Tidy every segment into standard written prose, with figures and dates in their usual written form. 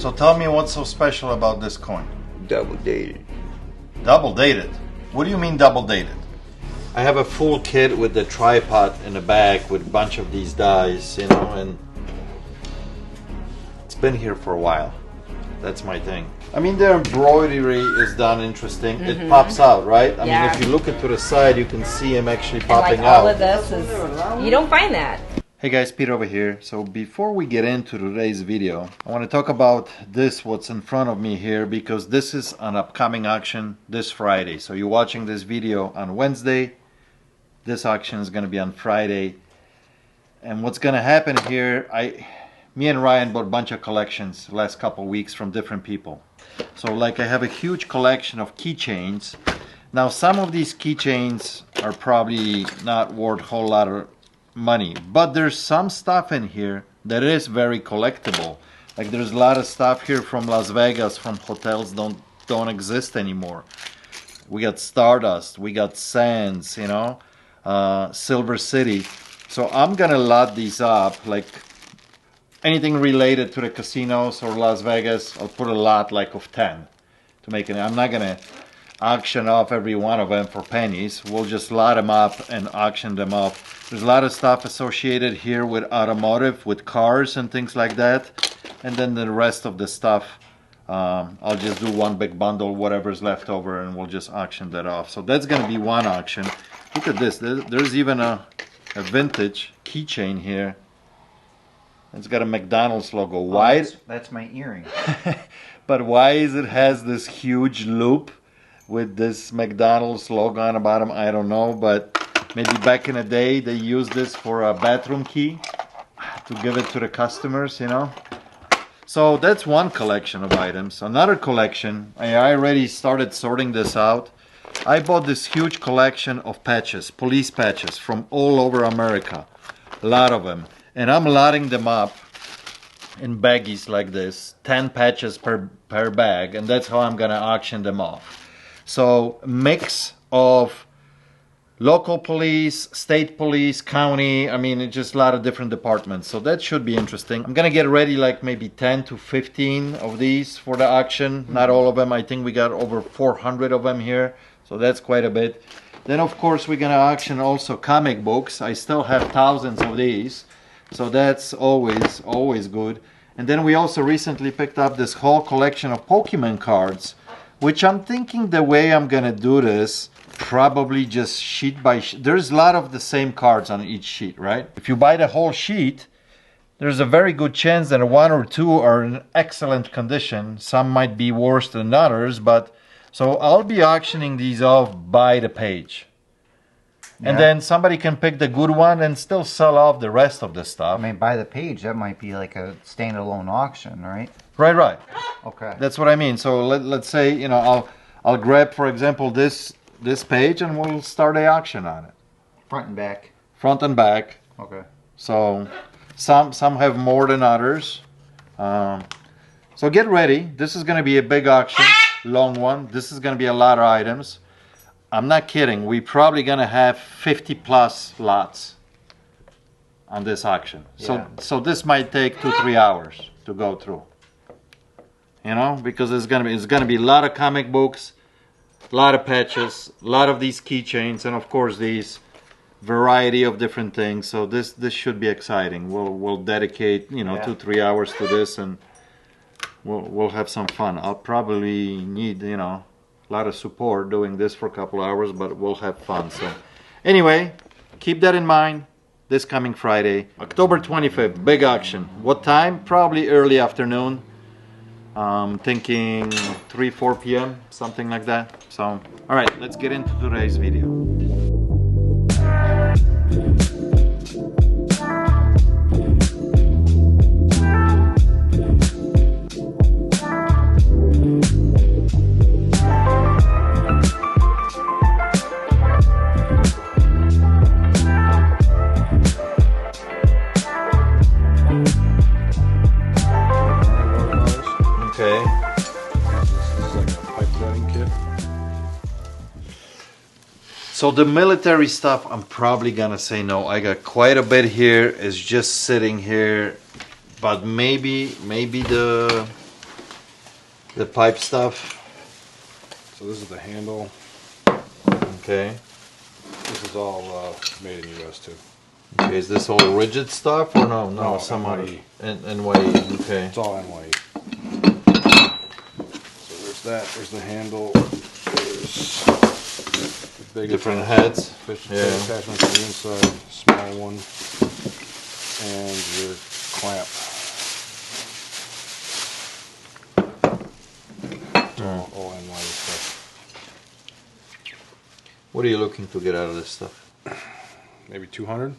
So tell me what's so special about this coin? Double dated. Double dated? What do you mean double dated? I have a full kit with the tripod in the back with a bunch of these dies, you know, and it's been here for a while. That's my thing. I mean, the embroidery is done interesting. It pops out, right? I mean, if you look it to the side, you can see him actually popping like out. All of this is, you don't find that. Hey guys, Pete over here. So before we get into today's video, I want to talk about this, what's in front of me here, because this is an upcoming auction this Friday. So you're watching this video on Wednesday. This auction is going to be on Friday. And what's going to happen here, me and Ryan bought a bunch of collections the last couple of weeks from different people. So like I have a huge collection of keychains. Now some of these keychains are probably not worth a whole lot of money, but there's some stuff in here that is very collectible. Like there's a lot of stuff here from Las Vegas, from hotels don't exist anymore. We got Stardust, we got Sands, you know, Silver City. So I'm gonna lot these up, like anything related to the casinos or Las Vegas. I'll put a lot like of 10 to make it. I'm not gonna auction off every one of them for pennies. We'll just lot them up and auction them off. There's a lot of stuff associated here with automotive, with cars and things like that. And then the rest of the stuff, I'll just do one big bundle, whatever's left over, and we'll just auction that off. So that's gonna be one auction. Look at this, there's even a vintage keychain here. It's got a McDonald's logo. Why? That's my earring. But why is it has this huge loop with this McDonald's logo on the bottom? I don't know, but maybe back in the day they used this for a bathroom key to give it to the customers, you know. So that's one collection of items. Another collection, I already started sorting this out. I bought this huge collection of patches, police patches from all over America. A lot of them. And I'm loading them up in baggies like this, 10 patches per bag, and that's how I'm gonna auction them off. So mix of local police, state police, county, I mean, it's just a lot of different departments. So that should be interesting. I'm gonna get ready like maybe 10 to 15 of these for the auction. Not all of them, I think we got over 400 of them here. So that's quite a bit. Then of course we're gonna auction also comic books. I still have thousands of these. So that's always good. And then we also recently picked up this whole collection of Pokemon cards, which I'm thinking the way I'm gonna do this, probably just sheet by sheet. There's a lot of the same cards on each sheet, right? If you buy the whole sheet, there's a very good chance that one or two are in excellent condition. Some might be worse than others, but so I'll be auctioning these off by the page. And then somebody can pick the good one and still sell off the rest of the stuff. I mean, by the page, that might be like a standalone auction, right? Right. Okay. That's what I mean. So let's say, you know, I'll grab, for example, this page and we'll start a auction on it. Front and back. Front and back. Okay. So some have more than others. So get ready. This is going to be a big auction, long one. This is going to be a lot of items. I'm not kidding. We're probably gonna have 50 plus lots on this auction. So this might take 2-3 hours to go through. You know, because it's gonna be a lot of comic books, a lot of patches, a lot of these keychains, and of course these variety of different things. So this should be exciting. We'll dedicate 2-3 hours to this, and we'll have some fun. I'll probably need a lot of support doing this for a couple hours, but we'll have fun. So anyway, keep that in mind. This coming Friday, October 25th, big auction. What time? Probably early afternoon. Thinking 3-4 p.m., something like that. So all right, let's get into today's video. So the military stuff, I'm probably gonna say no. I got quite a bit here. It's just sitting here, but maybe the The pipe stuff. So this is the handle. Okay. This is all made in U.S. too. Okay, is this all rigid stuff or no? No, No, some NYE. NYE. Okay. It's all NYE. So there's that. There's the handle. There's the big Different heads. big Yeah. attachment to the inside, small one, and your clamp. All NYE stuff. What are you looking to get out of this stuff? Maybe 200.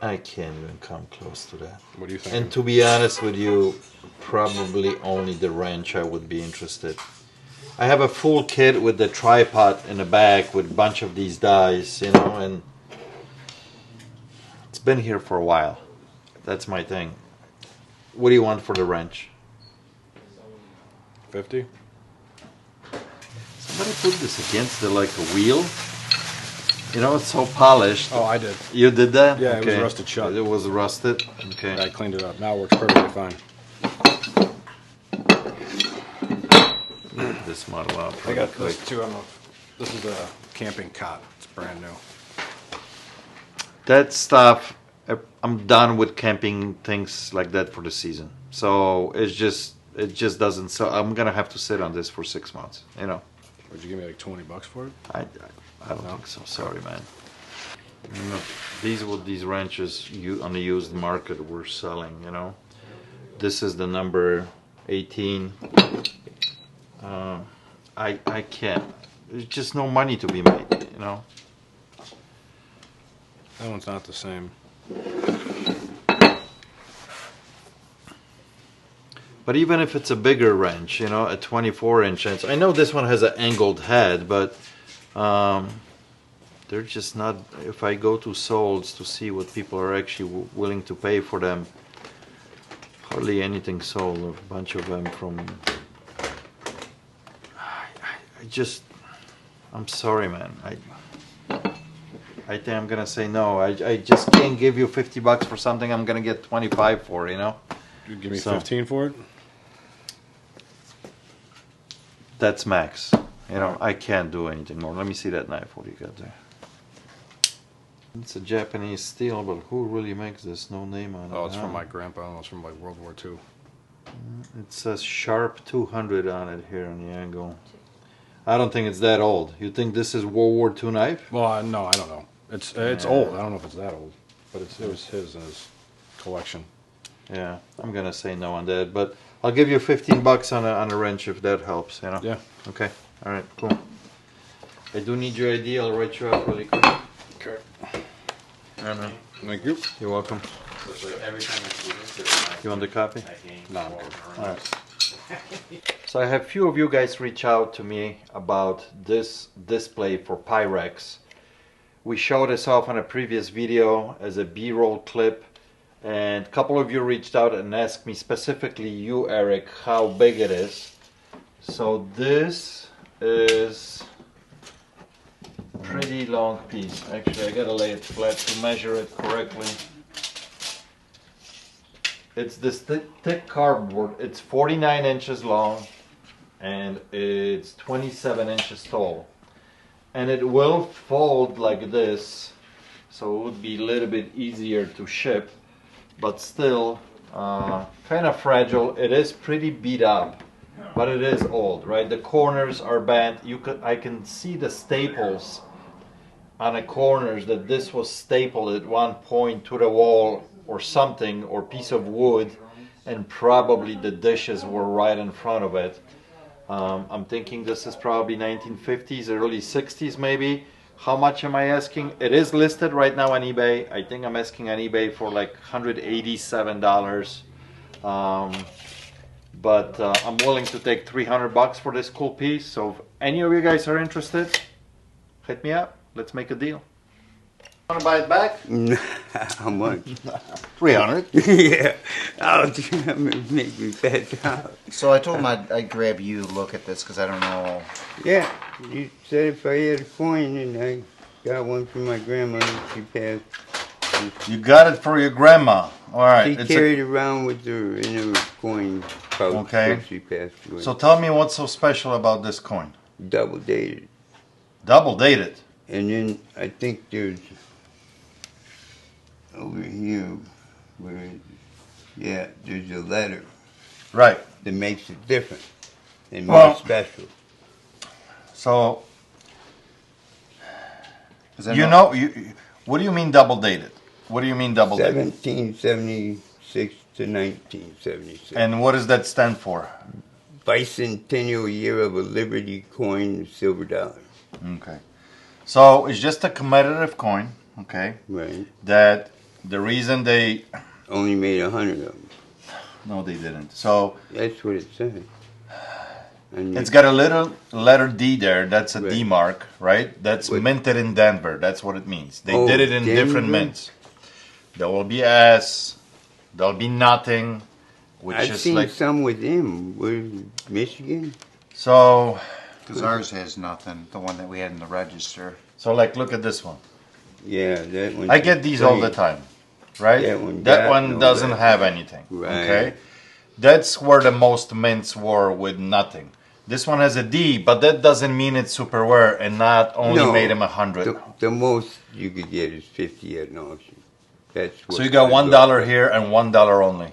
I can't even come close to that. What do you think? And to be honest with you, probably only the wrench I would be interested. I have a full kit with the tripod in the back with a bunch of these dies, you know, and it's been here for a while. That's my thing. What do you want for the wrench? 50. Somebody put this against the like a wheel. You know, it's so polished. Oh, I did. You did that? Yeah, it was rusted shut. It was rusted? Okay. I cleaned it up. Now it works perfectly fine. Get this model out. I got quick. this too. This is a camping cot. It's brand new. That stuff, I'm done with camping things like that for the season. So it just doesn't. So I'm gonna have to sit on this for 6 months. You know. Would you give me like 20 bucks for it? I don't think so. Sorry, man. You know, these wrenches on the used market we're selling. You know, this is the number 18. I can't. There's just no money to be made. You know. That one's not the same. But even if it's a bigger wrench, you know, a 24-inch wrench. I know this one has an angled head, but they're just not. If I go to Souls to see what people are actually willing to pay for them, hardly anything sold. A bunch of them from. I'm sorry, man. I think I'm gonna say no. I just can't give you 50 bucks for something I'm gonna get 25 for. You know. You give me 15 for it? That's max. You know, I can't do anything more. Let me see that knife. What do you got there? It's a Japanese steel, but who really makes this? No name on it. Oh, it's from my grandpa. It's from like World War II. It says Sharp 200 on it here on the angle. I don't think it's that old. You think this is World War II knife? Well, no, I don't know. It's old. I don't know if it's that old, but it was his in his collection. Yeah, I'm gonna say no on that, but I'll give you 15 bucks on a wrench if that helps. You know. Yeah. Okay. All right. Cool. I do need your ID. I'll write you up really quick. Okay. Thank you. You're welcome. You want the copy? No, I'm good. All right. So I have few of you guys reach out to me about this display for Pyrex. We showed this off on a previous video as a B-roll clip, and a couple of you reached out and asked me, specifically you, Eric, how big it is. So this is a pretty long piece. Actually, I gotta lay it flat to measure it correctly. It's this thick cardboard. It's 49 inches long and it's 27 inches tall. And it will fold like this, so it would be a little bit easier to ship, but still kind of fragile. It is pretty beat up, but it is old, right? The corners are bent. I can see the staples on the corners, that this was stapled at one point to the wall or something, or piece of wood, and probably the dishes were right in front of it. I'm thinking this is probably 1950s, early 60s maybe. How much am I asking? It is listed right now on eBay. I think I'm asking on eBay for like $187. But I'm willing to take 300 bucks for this cool piece. So if any of you guys are interested, hit me up. Let's make a deal. Want to buy it back? How much? 300. Yeah. Oh, make me bad. So I told him I'd grab you to look at this because I don't know. Yeah, you said if I had a coin, and I got one from my grandmother, she passed. just, You got it for your grandma. All right. she carried around with her in her coin pouch Okay. till she passed away. So tell me what's so special about this coin? Double dated. Double dated. And then I think there's over here where, yeah, there's a letter Right. that makes it different and Well- more special. So Is that you not- know what do you mean double dated? What do you mean double dated? 1776 to 1976. And what does that stand for? Bicentennial year of a Liberty coin, silver dollar. Okay. So it's just a commemorative coin, okay? Right. That the reason they Only made 100 of them. no they didn't. So That's what it said. And it's got a little letter D there. That's a D Right. mark, right? That's What? minted in Denver. That's what it means. They Oh, did it in different Denver? mints. There will be S. There'll be nothing, which I've is seen like some with them. Where, Michigan? so. Because ours has nothing. The one that we had in the register. So like, look at this one. Yeah, that one. I get these all the time, right? That one got no doesn't letter. have anything. Right. Okay, that's where the most mints were with nothing. This one has a D, but that doesn't mean it's super rare and not only No, made him 100. The most you could get is 50 at an auction. That's what So you got I $1 here and $1 only.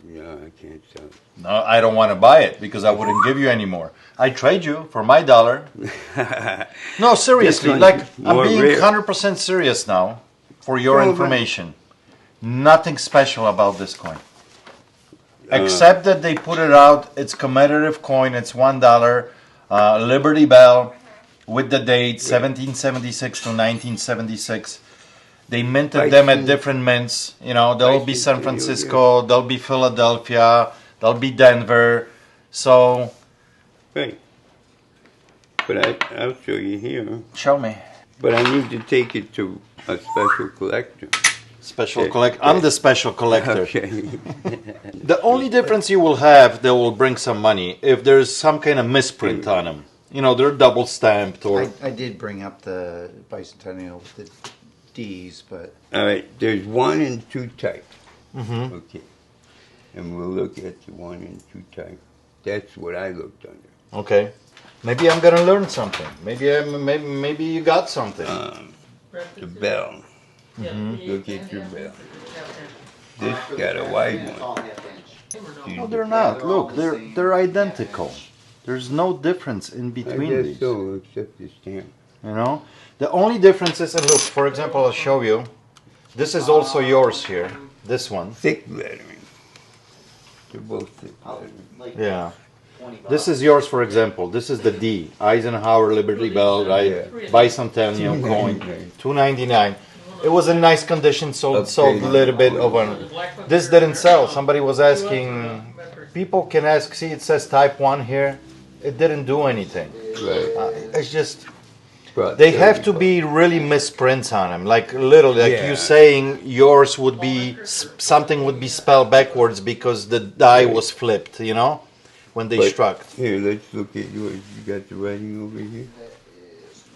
No, I can't sell it. No, I don't want to buy it because I wouldn't give you any more. I trade you for my dollar. No, seriously, one's like I'm more being rare. 100% serious now for your No, but- information. Nothing special about this coin. Except that they put it out, it's commemorative coin, it's $1, Liberty Bell with the date 1776 to 1976. They minted them at different mints. You know, there'll be San Francisco, there'll be Philadelphia, there'll be Denver. So, Right. But I'll show you here. show me. But I need to take it to a special collector. Special Okay. collect. I'm the special collector. Okay. The only difference you will have that will bring some money if there's some kind of misprint on them. You know, they're double stamped or. I did bring up the bicentennial with the D's, but All right. There's 1 and 2 type. Mhm. Okay. And we'll look at the 1 and 2 type. That's what I looked under. Okay. Maybe I'm gonna learn something. Maybe you got something. The bell. Look at your bell. This got a wide one. No, they're not. Look, they're identical. There's no difference in I between guess these. so, except the stamp. You know, the only difference is, and look, for example, I'll show you. This is also yours here. This one. Thick lettering. They're both thick lettering. Yeah. This is yours, for example. This is the D. Eisenhower Liberty Bell, right? Yeah. Bicentennial coin. $2.99. It was in nice condition, sold a little bit of an. This didn't sell. Somebody was asking. People can ask. See, it says Type 1 here. It didn't do anything. Right. It's just But they have to be really misprints on them, like literally, like Yeah. you saying yours would be something would be spelled backwards because the die was flipped. You know, when they But- struck. Here, let's look at yours. You got the writing over here?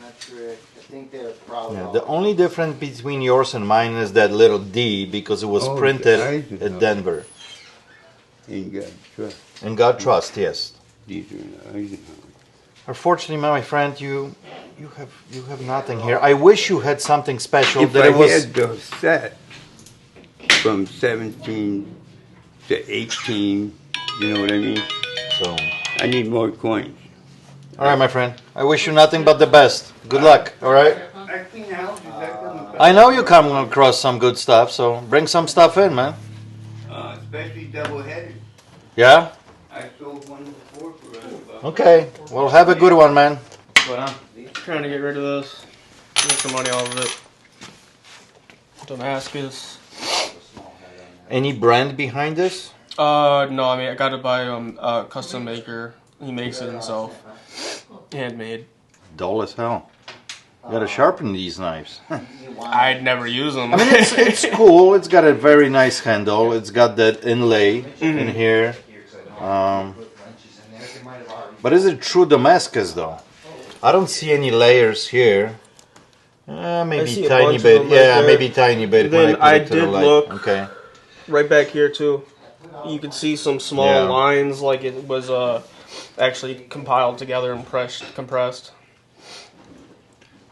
metric. I think they're probably Yeah, the only difference between yours and mine is that little D because it was Oh, printed the Eisenhower. at Denver. And you got trust. And God trust, yes. These are in the Eisenhower. Unfortunately, my friend, you have nothing here. I wish you had something special If that I it was. had the set from 17 to 18, you know what I mean? So, I need more coins. all right, my friend. I wish you nothing but the best. Good luck. All right. I clean houses. I come I know you come across some good stuff, so bring some stuff in, man. especially double-headed. Yeah. I sold one before for $100. Okay. Well, have a good one, man. Trying to get rid of this. Make some money off of it. Damascus. Any brand behind this? No, I mean I gotta buy a custom maker. He makes it himself. Handmade. Dull as hell. You gotta sharpen these knives. I'd never use them. I mean, it's cool. It's got a very nice handle. It's got that inlay in here. But is it true Damascus though? I don't see any layers here. Maybe see a tiny bunch of bit. them right Yeah, there. maybe tiny bit. Then when put I it to the did light. look- Okay. Right back here too, you can see some small Yeah. lines, like it was actually compiled together and compressed.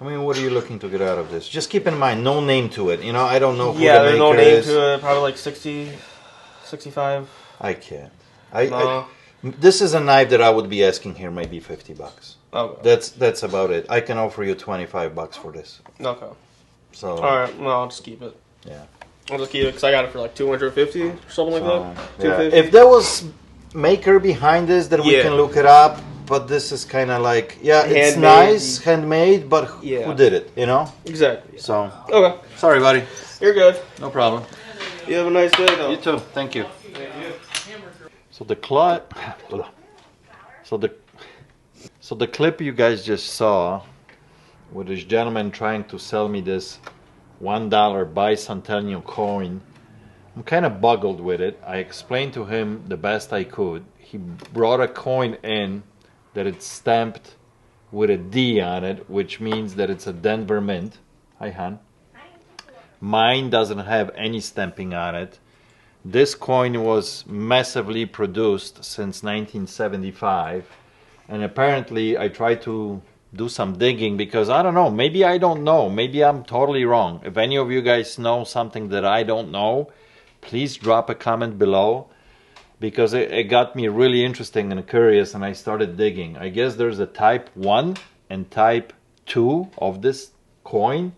I mean, what are you looking to get out of this? Just keep in mind, no name to it. You know, I don't know who Yeah, the there's maker no name is. to it. Probably like 60, 65. I can't. No. This is a knife that I would be asking here maybe $50. Okay. That's about it. I can offer you $25 for this. Okay. So All right. No, I'll just keep it. yeah. I'll just keep it because I got it for like 250 or something like that. So, yeah. 250. If there was maker behind this, then we Yeah. can look it up. But this is kind of like, yeah, it's Handmade. nice, handmade, but Yeah. who did it? You know. Exactly. So Okay. sorry, buddy. You're good. No problem. You have a nice day, though. You too. Thank you. So the clip you guys just saw with this gentleman trying to sell me this $1 bicentennial coin, I'm kind of boggled with it. I explained to him the best I could. He brought a coin in that it's stamped with a D on it, which means that it's a Denver Mint. Hi, hon. Mine doesn't have any stamping on it. This coin was massively produced since 1975, and apparently I tried to do some digging because I don't know, maybe I don't know, maybe I'm totally wrong. If any of you guys know something that I don't know, please drop a comment below, because it got me really interesting and curious, and I started digging. I guess there's a type 1 and type 2 of this coin.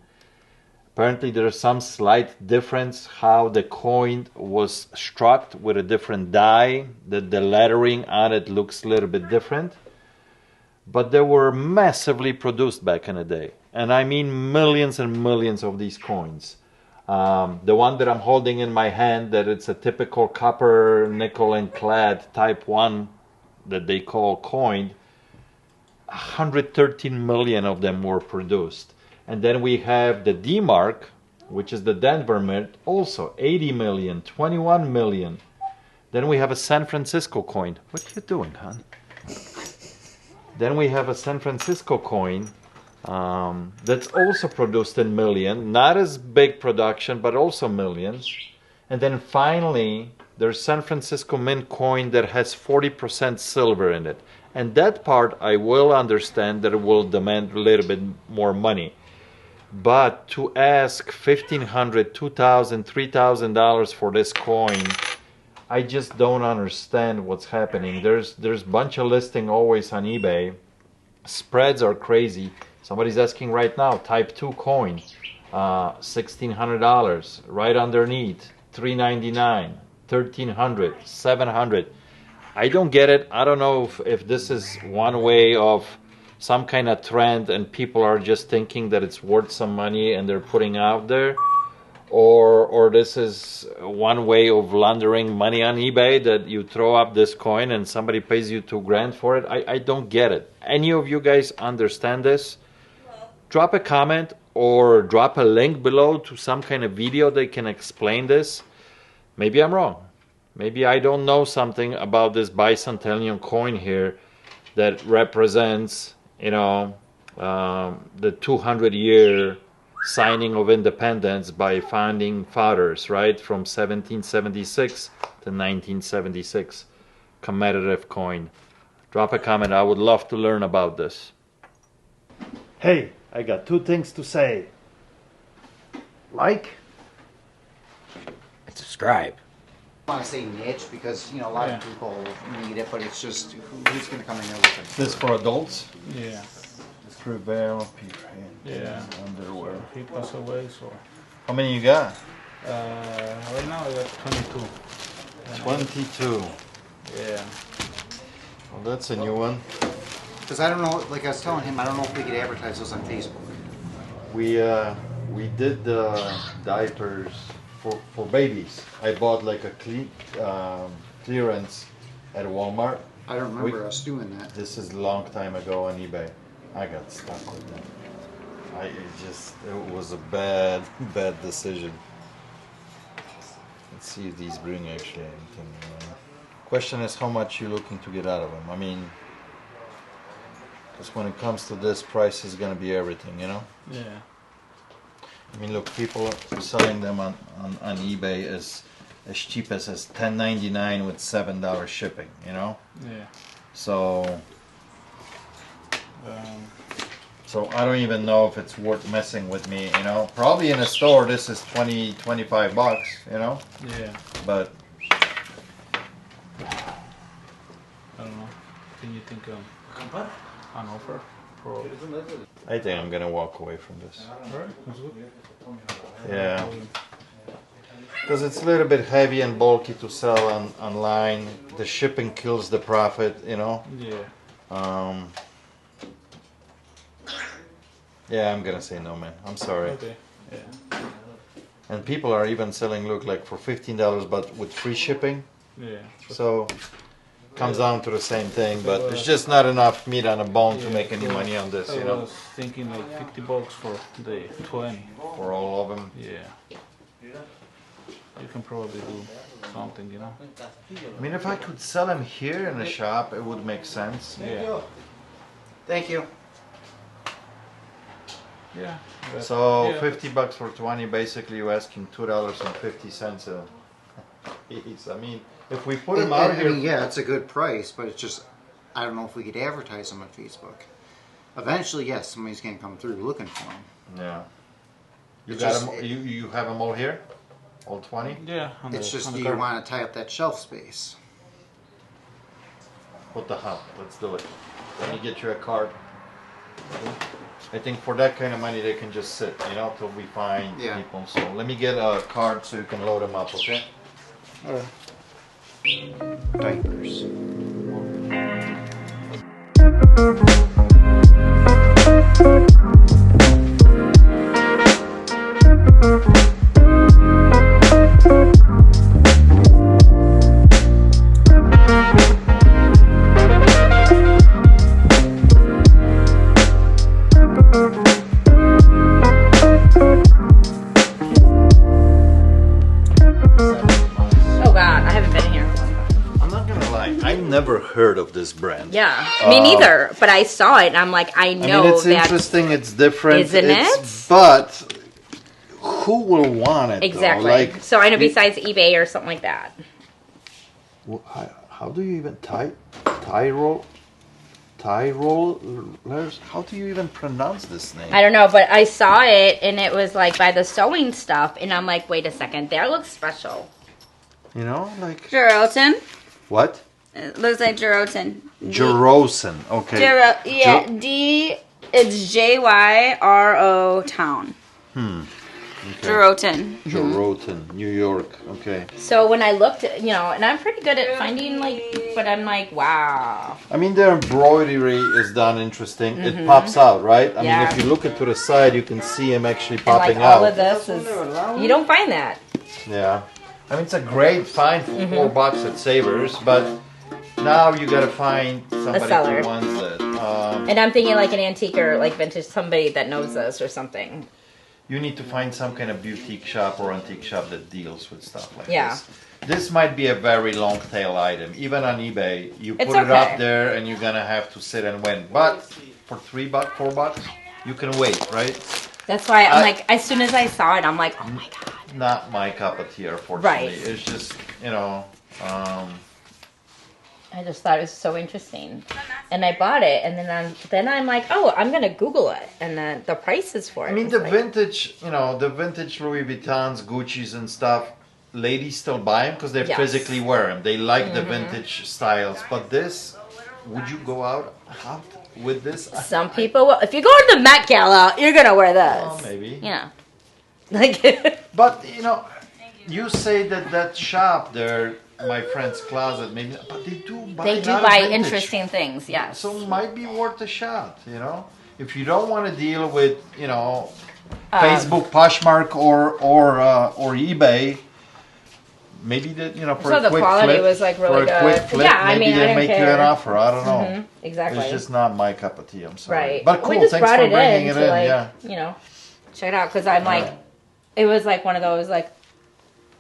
Apparently there's some slight difference how the coin was struck with a different die, that the lettering on it looks a little bit different. But they were massively produced back in the day. And I mean millions and millions of these coins. The one that I'm holding in my hand, that it's a typical copper, nickel and clad type 1 that they call coin, 113 million of them were produced. And then we have the D mark, which is the Denver Mint, also 80 million, 21 million. Then we have a San Francisco coin. What are you doing, hon? Then we have a San Francisco coin that's also produced in million. Not as big production, but also millions. And then finally, there's San Francisco Mint coin that has 40% silver in it. And that part I will understand that it will demand a little bit more money. But to ask $1,500, $2,000, $3,000 for this coin, I just don't understand what's happening. There's a bunch of listing always on eBay. Spreads are crazy. Somebody's asking right now, type 2 coin, $1,600. Right underneath, $399, $1,300, $700. I don't get it. I don't know if this is one way of some kind of trend and people are just thinking that it's worth some money and they're putting out there, or this is one way of laundering money on eBay, that you throw up this coin and somebody pays you $2,000 for it. I don't get it. Any of you guys understand this? Drop a comment or drop a link below to some kind of video that can explain this. Maybe I'm wrong. Maybe I don't know something about this bicentennial coin here that represents, you know, the 200-year signing of independence by founding fathers, right? From 1776 to 1976. Commemorative coin. Drop a comment. I would love to learn about this. Hey, I got 2 things to say. Like And subscribe. I want to say niche because, you know, a lot of people need it, but it's just who's going to come in here with it? this for adults. Yeah, Prevail, Peter, yeah. underwear. He passed away, so How many you got? right now I got 22. 22. Yeah. Well, that's a new one. Because I don't know, like I was telling him, I don't know if we could advertise those on Facebook. We did the diapers for babies. I bought like a clearance at Walmart. I don't remember us doing that. This is a long time ago on eBay. I got stuck with them. It was a bad decision. Let's see if these bring actually anything. Question is how much you're looking to get out of them. I mean, because when it comes to this, price is gonna be everything, you know? Yeah. I mean, look, people are selling them on eBay as cheap as $10.99 with $7 shipping. You know. Yeah. So. So I don't even know if it's worth messing with me, you know. Probably in a store this is 20-25 bucks, you know. Yeah. But I don't know. Can you think an offer? For... I think I'm gonna walk away from this. Alright, that's good. Yeah. Because it's a little bit heavy and bulky to sell online. The shipping kills the profit, you know. Yeah. Yeah, I'm gonna say no, man. I'm sorry. Okay. Yeah. And people are even selling, look, like for $15, but with free shipping. Yeah. So comes down to the same thing, but it's just not enough meat on a bone to Yeah, make any so money on this, you I know. was thinking like $50 for the 20. For all of them. Yeah. You can probably do something, you know. I mean, if I could sell them here in the shop, it would make sense. Yeah. Thank you. Yeah. but- So yeah, $50 for 20, basically you're asking $2.50 a piece. I mean, if we put them out I here, mean, yeah, it's a good price, but it's just, I don't know if we could advertise them on Facebook. Eventually, yes, somebody's gonna come through looking for them. yeah. You It's got just- them. You have them all here, all 20. Yeah. It's just on the you car. want to tie up that shelf space. What the hell? Let's do it. Let me get you a card. I think for that kind of money they can just sit, you know, till we find Yeah. people. So let me get a card so you can load them up, okay? Alright. Diapers. Oh God, I haven't been here. I'm not gonna lie, I never heard of this brand. Yeah, me neither. But I saw it, and I'm like, I know I mean, it's that interesting. It's different, Isn't it? But who will want it? though? exactly. Like, So I know besides eBay or something like that. how do you even rollers? How do you even pronounce this name? I don't know, but I saw it, and it was like by the sewing stuff, and I'm like, wait a second, that looks special. You know, like Geraldton. what? It looks like Geraldton. Jerosen. Okay. Yeah, D. It's Jyro Town. Okay. Geraldton. Jeroten, New York. Okay. So when I looked, you know, and I'm pretty good at finding but I'm like, wow. I mean, their embroidery is done interesting. It pops out, right? I Yeah. mean, if you look it to the side, you can see him actually And like popping all out. of this is, you don't find that. Yeah. I mean, it's a great find for $4 at Savers, but now you gotta find somebody seller. who wants it. And I'm thinking like an antique or like vintage, somebody that knows this or something. You need to find some kind of boutique shop or antique shop that deals with stuff like Yeah. this. This might be a very long tail item. Even on eBay, you It's put it up okay. there and you're gonna have to sit and win. But for $3, $4, you can wait, right? That's why I'm I- like, as soon as I saw it, I'm like, oh my God. Not my cup of tea, unfortunately. Right. It's just, you know, I just thought it was so interesting. And I bought it, and then I'm like, oh, I'm going to Google it. And then the prices for it. I mean, was the like- vintage, you know, the vintage Louis Vuittons, Gucci's and stuff, ladies still buy them because they Yes. physically wear them. They like the vintage styles. But this, would you go out with this? Some people will. If you go to the Met Gala, you're going to wear this. Well, maybe. Yeah. Like, But, you know, you say that shop there, my friend's closet, maybe, but they do buy they a do lot of buy vintage. interesting things, yes. So it might be worth a shot, you know? If you don't want to deal with, you know, Facebook, Poshmark, or eBay, maybe that, you know, for So a the quick quality flip, was, like, really for a quick good. flip, Yeah, I maybe mean, I they didn't make you care. an offer. I don't know. Exactly. It's just not my cup of tea. I'm sorry. Right. But cool. We just Thanks brought for it bringing in it to, in. like, Yeah. you know, check it out. Because I'm like, it was like one of those, like,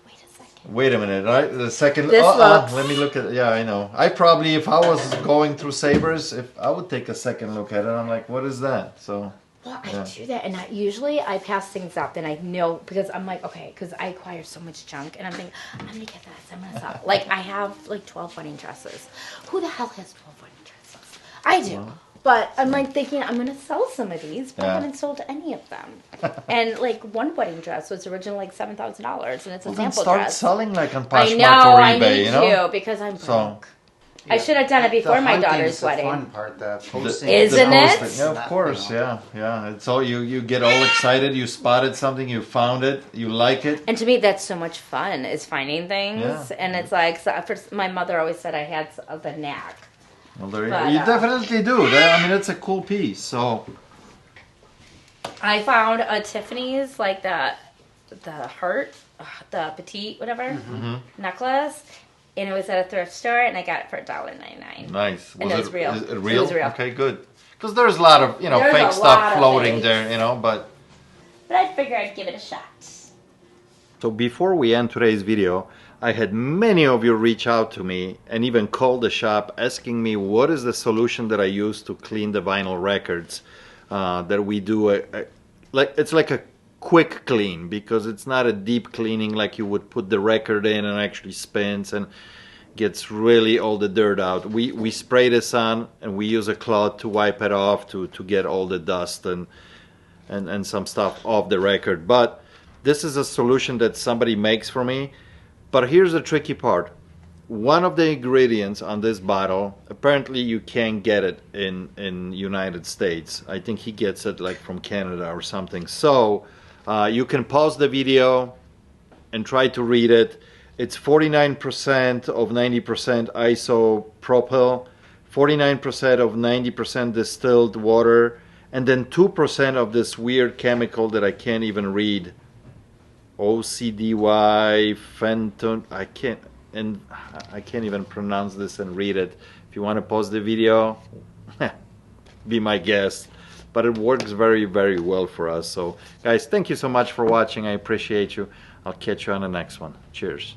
wait a second. Wait a minute, right? The second. This looks- let me look at. Yeah, I know. I probably, if I was going through Sabres, if I would take a second look at it, I'm like, what is that? So. Well, I do that, and usually I pass things up, and I know, because I'm like, okay, because I acquire so much junk, and I'm thinking, I'm gonna get this, I'm gonna sell. Like, I have like 12 wedding dresses. Who the hell has 12 wedding dresses? I do. But I'm like thinking, I'm gonna sell some of these, but I haven't sold any of them. And like one wedding dress was originally like $7,000, and it's a sample start dress. selling like on I Poshmark know, or I eBay, need you know? to, because I'm broke. So, I should have done it before my daughter's the wedding. Fun part, the posting. Isn't it? Yeah, of course, yeah. It's all you get all excited. You spotted something, you found it, you like it. And to me, that's so much fun, is finding things. Yeah. And it's like, so first, my mother always said I had the knack. Well, there But, you definitely do. I mean, it's a cool piece. So I found a Tiffany's, like the heart, the petite, whatever, necklace. And it was at a thrift store, and I got it for $1.99. nice. And it was real. Is it It real? was real. Okay, good. Because there's a lot of There's fake a lot stuff of floating fakes. there, but. But I figured I'd give it a shot. So before we end today's video, I had many of you reach out to me and even call the shop asking me what is the solution that I use to clean the vinyl records. That we do it's like a quick clean, because it's not a deep cleaning like you would put the record in and actually spins and gets really all the dirt out. We spray this on and we use a cloth to wipe it off to get all the dust and some stuff off the record. But this is a solution that somebody makes for me. But here's the tricky part. One of the ingredients on this bottle, apparently you can't get it in United States. I think he gets it like from Canada or something. So you can pause the video and try to read it. It's 49% of 90% isopropyl, 49% of 90% distilled water, and then 2% of this weird chemical that I can't even read. OCDY, fenton, I can't even pronounce this and read it. If you want to pause the video, be my guest. But it works very, very well for us. So guys, thank you so much for watching. I appreciate you. I'll catch you on the next one. Cheers.